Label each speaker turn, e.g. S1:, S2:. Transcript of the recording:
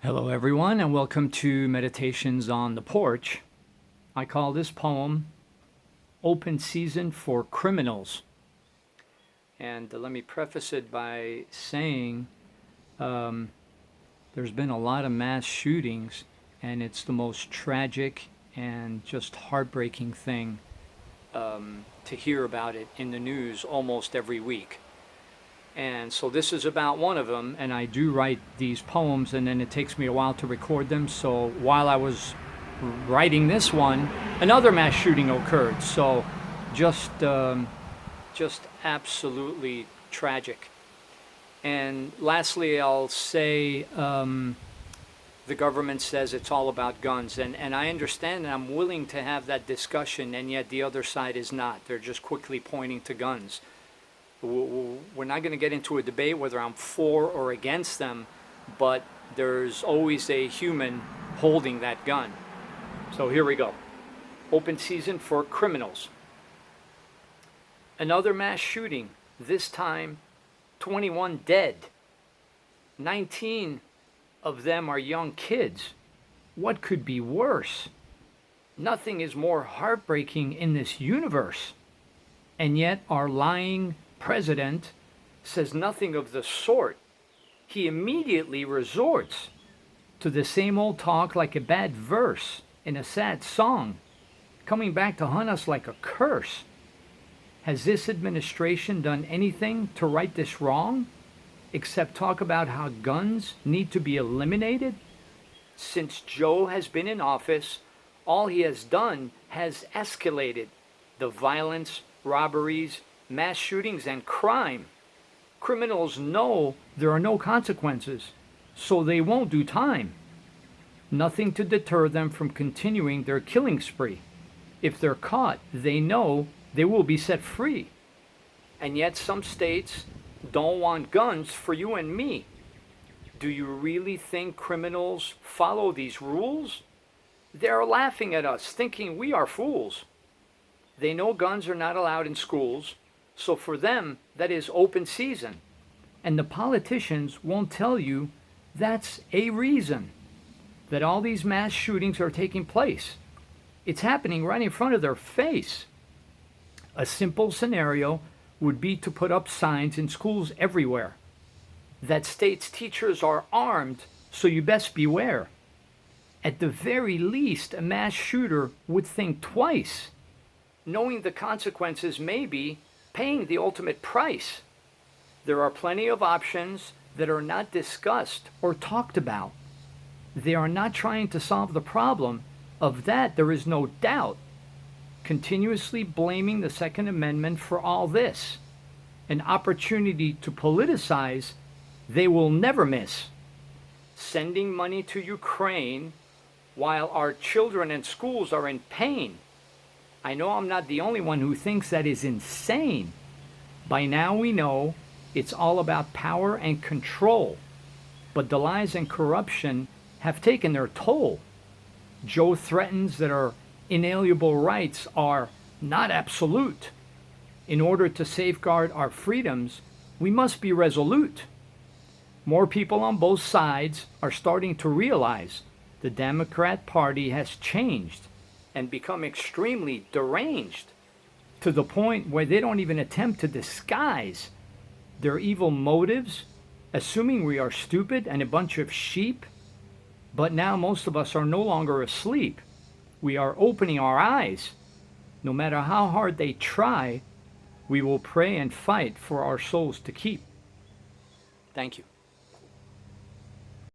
S1: Hello, everyone, and welcome to Meditations on the Porch. I call this poem Open Season for Criminals. And let me preface it by saying there's been a lot of mass shootings, and it's the most tragic and just heartbreaking thing to hear about it in the news almost every week. And so this is about one of them, and I do write these poems, and then it takes me a while to record them. So while I was writing this one, another mass shooting occurred. So just absolutely tragic. And lastly, I'll say the government says it's all about guns, and I understand, and I'm willing to have that discussion, and yet the other side is not. They're just quickly pointing to guns. We're not going to get into a debate whether I'm for or against them, but there's always a human holding that gun. So here we go. Open season for criminals. Another mass shooting, this time 21 dead. 19 of them are young kids. What could be worse? Nothing is more heartbreaking in this universe. And yet our lying president says nothing of the sort. He immediately resorts to the same old talk like a bad verse in a sad song, coming back to haunt us like a curse. Has this administration done anything to right this wrong, except talk about how guns need to be eliminated? Since Joe has been in office, all he has done has escalated the violence, robberies, mass shootings, and crime. Criminals know there are no consequences, so they won't do time. Nothing to deter them from continuing their killing spree. If they're caught, they know they will be set free. And yet some states don't want guns for you and me. Do you really think criminals follow these rules? They're laughing at us, thinking we are fools. They know guns are not allowed in schools, so for them, that is open season. And the politicians won't tell you that's a reason that all these mass shootings are taking place. It's happening right in front of their face. A simple scenario would be to put up signs in schools everywhere that states teachers are armed, so you best beware. At the very least, a mass shooter would think twice, knowing the consequences may be paying the ultimate price. There are plenty of options that are not discussed or talked about. They are not trying to solve the problem. Of that, there is no doubt. Continuously blaming the Second Amendment for all this. An opportunity to politicize they will never miss. Sending money to Ukraine while our children and schools are in pain. I know I'm not the only one who thinks that is insane. By now we know it's all about power and control. But the lies and corruption have taken their toll. Joe threatens that our inalienable rights are not absolute. In order to safeguard our freedoms, we must be resolute. More people on both sides are starting to realize the Democrat Party has changed and become extremely deranged to the point where they don't even attempt to disguise their evil motives, assuming we are stupid and a bunch of sheep. But now most of us are no longer asleep. We are opening our eyes. No matter how hard they try, we will pray and fight for our souls to keep. Thank you.